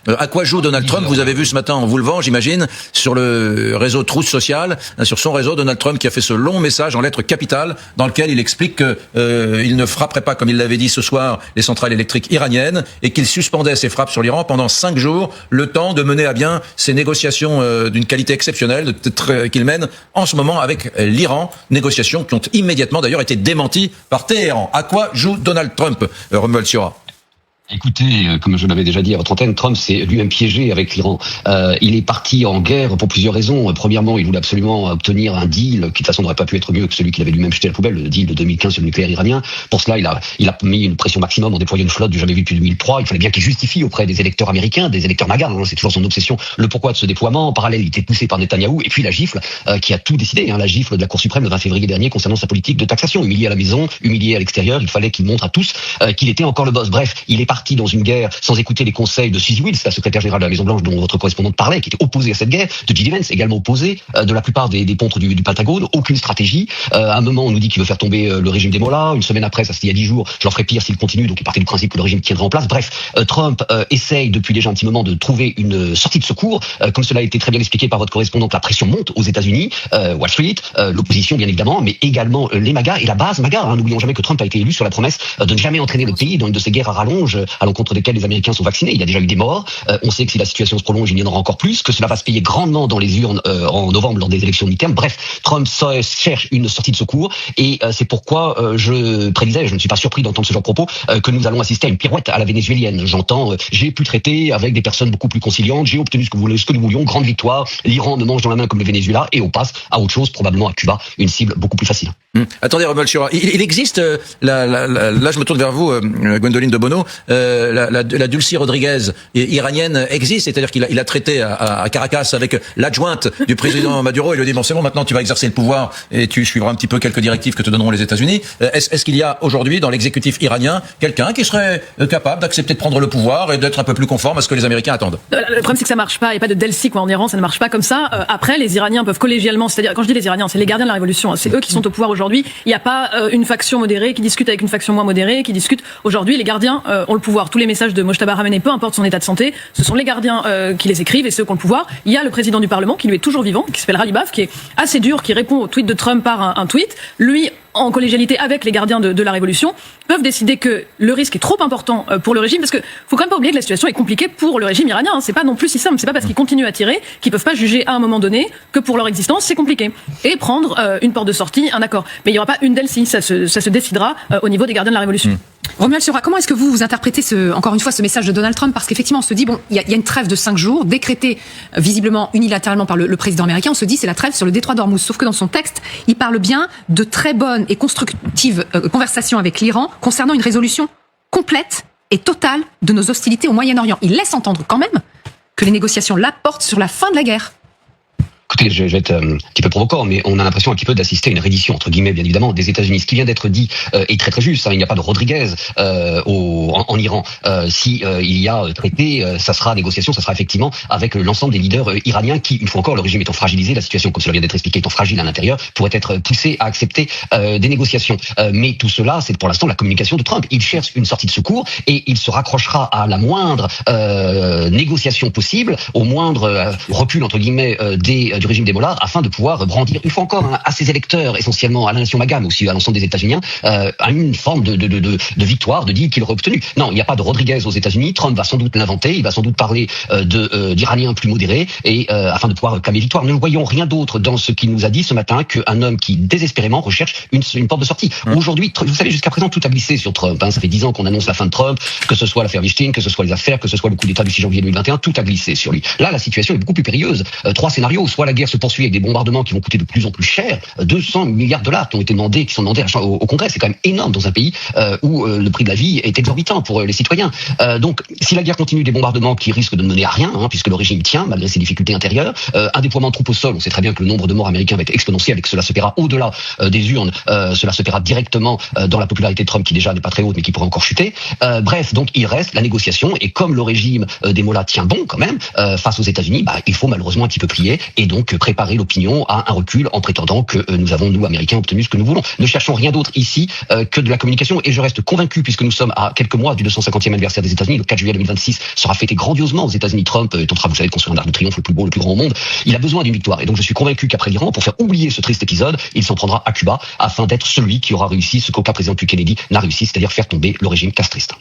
À quoi joue Donald Trump? Vous avez vu ce matin en vous levant, j'imagine, sur le réseau Truth Social, sur son réseau, Donald Trump qui a fait ce long message en lettres capitales dans lequel il explique que il ne frapperait pas, comme il l'avait dit ce soir, les centrales électriques iraniennes et qu'il suspendait ses frappes sur l'Iran pendant 5 jours, le temps de mener à bien ces négociations d'une qualité exceptionnelle qu'il mène en ce moment avec l'Iran, négociations qui ont immédiatement d'ailleurs été démenties par Téhéran. À quoi joue Donald Trump, Romuald Siora? Écoutez, comme je l'avais déjà dit à votre antenne, Trump s'est lui-même piégé avec l'Iran. Il est parti en guerre pour plusieurs raisons. Premièrement, il voulait absolument obtenir un deal qui de toute façon n'aurait pas pu être mieux que celui qu'il avait lui-même jeté à la poubelle, le deal de 2015 sur le nucléaire iranien. Pour cela, il a mis une pression maximum en déployant une flotte du jamais vue depuis 2003. Il fallait bien qu'il justifie auprès des électeurs américains, des électeurs MAGA, c'est toujours son obsession, le pourquoi de ce déploiement. En parallèle, il était poussé par Netanyahou et puis la gifle qui a tout décidé, la gifle de la Cour suprême le 20 février dernier concernant sa politique de taxation. Humilié à la maison, humilié à l'extérieur, il fallait qu'il montre à tous qu'il était encore le boss. Bref, il est parti dans une guerre sans écouter les conseils de Suzy Wills, la secrétaire générale de la Maison-Blanche dont votre correspondante parlait, qui était opposée à cette guerre, de J.D. Vance, également opposé, de la plupart des pontes du Pentagone, aucune stratégie. À un moment, on nous dit qu'il veut faire tomber le régime des Mollahs. Une semaine après, ça c'était il y a 10 jours, j'en ferai pire s'il continue, donc il partait du principe que le régime tiendrait en place. Bref, Trump essaye depuis déjà un petit moment de trouver une sortie de secours. Comme cela a été très bien expliqué par votre correspondante, la pression monte aux États-Unis, Wall Street, l'opposition bien évidemment, mais également les MAGA et la base MAGA. N'oublions jamais que Trump a été élu sur la promesse de ne jamais entraîner le pays dans une de ces guerres à rallonge à l'encontre desquelles les Américains sont vaccinés. Il y a déjà eu des morts. On sait que si la situation se prolonge, il y en aura encore plus, que cela va se payer grandement dans les urnes en novembre lors des élections mi-terme. Bref, Trump cherche une sortie de secours et c'est pourquoi je prédisais, je ne suis pas surpris d'entendre ce genre de propos, que nous allons assister à une pirouette à la vénézuélienne. J'entends, j'ai pu traiter avec des personnes beaucoup plus conciliantes, j'ai obtenu ce que nous voulions, grande victoire, l'Iran me mange dans la main comme le Venezuela et on passe à autre chose, probablement à Cuba, une cible beaucoup plus facile. Attendez, Romuald Siora, il existe, là je me tourne vers vous, Gwendoline de Bono, la Dulcie Rodriguez iranienne existe, c'est-à-dire qu'il a traité à Caracas avec l'adjointe du président Maduro et lui a dit bon c'est bon, maintenant tu vas exercer le pouvoir et tu suivras un petit peu quelques directives que te donneront les États-Unis. Est-ce qu'il y a aujourd'hui dans l'exécutif iranien quelqu'un qui serait capable d'accepter de prendre le pouvoir et d'être un peu plus conforme à ce que les Américains attendent? Le problème c'est que ça marche pas, il n'y a pas de Delcy en Iran, ça ne marche pas comme ça. Après les Iraniens peuvent collégialement, c'est-à-dire quand je dis les Iraniens, c'est les gardiens de la révolution, c'est eux qui sont au pouvoir aujourd'hui. Il n'y a pas une faction modérée qui discute avec une faction moins modérée, qui discute. Aujourd'hui, les gardiens ont le pouvoir. Tous les messages de Mojtaba Khamenei, peu importe son état de santé, ce sont les gardiens qui les écrivent et ceux qui ont le pouvoir. Il y a le président du Parlement qui lui est toujours vivant, qui s'appelle Ghalibaf, qui est assez dur, qui répond au tweet de Trump par un tweet. Lui, en collégialité avec les gardiens de la révolution, peuvent décider que le risque est trop important pour le régime, parce que faut quand même pas oublier que la situation est compliquée pour le régime iranien. C'est pas non plus si simple. C'est pas parce qu'ils continuent à tirer qu'ils peuvent pas juger à un moment donné que pour leur existence c'est compliqué et prendre une porte de sortie, un accord. Mais il y aura pas une Delcy, ça se décidera au niveau des gardiens de la révolution. Romuald Siora, comment est-ce que vous interprétez encore une fois ce message de Donald Trump? Parce qu'effectivement, on se dit, bon, il y a une trêve de 5 jours, décrétée visiblement unilatéralement par le président américain. On se dit, c'est la trêve sur le détroit d'Ormuz. Sauf que dans son texte, il parle bien de très bonnes et constructives conversations avec l'Iran concernant une résolution complète et totale de nos hostilités au Moyen-Orient. Il laisse entendre quand même que les négociations là portent sur la fin de la guerre. Écoutez, je vais être un petit peu provocant, mais on a l'impression un petit peu d'assister à une reddition, entre guillemets, bien évidemment, des États-Unis. Ce qui vient d'être dit est très très juste. Il n'y a pas de Rodriguez en Iran. Il y a traité, ça sera négociation, ça sera effectivement avec l'ensemble des leaders iraniens qui, une fois encore, le régime étant fragilisé, la situation, comme cela vient d'être expliqué, étant fragile à l'intérieur, pourrait être poussée à accepter des négociations. Mais tout cela, c'est pour l'instant la communication de Trump. Il cherche une sortie de secours et il se raccrochera à la moindre négociation possible, au moindre recul, entre guillemets, du régime des Mollahs, afin de pouvoir brandir, une fois encore, à ses électeurs, essentiellement à la nation MAGA, mais aussi à l'ensemble des États-Unis, à une forme de victoire, de deal qu'il aurait obtenu. Non, il n'y a pas de Rodriguez aux États-Unis. Trump va sans doute l'inventer. Il va sans doute parler d'Iraniens plus modérés, et afin de pouvoir clamer victoire. Nous ne voyons rien d'autre dans ce qu'il nous a dit ce matin qu'un homme qui désespérément recherche une porte de sortie. Aujourd'hui, vous savez, jusqu'à présent, tout a glissé sur Trump. Ça fait 10 ans qu'on annonce la fin de Trump, que ce soit l'affaire Weinstein, que ce soit les affaires, que ce soit le coup d'État du 6 janvier 2021, tout a glissé sur lui. Là, la situation est beaucoup plus périlleuse. 3 scénarios. Soit la guerre se poursuit avec des bombardements qui vont coûter de plus en plus cher, 200 milliards de dollars qui ont été demandés, qui sont demandés au Congrès, c'est quand même énorme dans un pays où le prix de la vie est exorbitant pour les citoyens. Donc, si la guerre continue, des bombardements qui risquent de ne mener à rien, puisque le régime tient malgré ses difficultés intérieures, un déploiement de troupes au sol, on sait très bien que le nombre de morts américains va être exponentiel et que cela se paiera au-delà des urnes, cela se paiera directement dans la popularité de Trump qui déjà n'est pas très haute mais qui pourrait encore chuter. Bref, donc il reste la négociation, et comme le régime des Mollahs tient bon quand même face aux États-Unis, il faut malheureusement un petit peu plier, et donc donc préparer l'opinion à un recul en prétendant que nous avons, nous, Américains, obtenu ce que nous voulons. Ne cherchons rien d'autre ici que de la communication, et je reste convaincu, puisque nous sommes à quelques mois du 250e anniversaire des États-Unis, le 4 juillet 2026 sera fêté grandiosement aux États-Unis. Trump tentera, vous savez, de construire un arc de triomphe le plus beau, le plus grand au monde. Il a besoin d'une victoire, et donc je suis convaincu qu'après l'Iran, pour faire oublier ce triste épisode, il s'en prendra à Cuba afin d'être celui qui aura réussi ce qu'aucun président depuis Kennedy n'a réussi, c'est-à-dire faire tomber le régime castriste.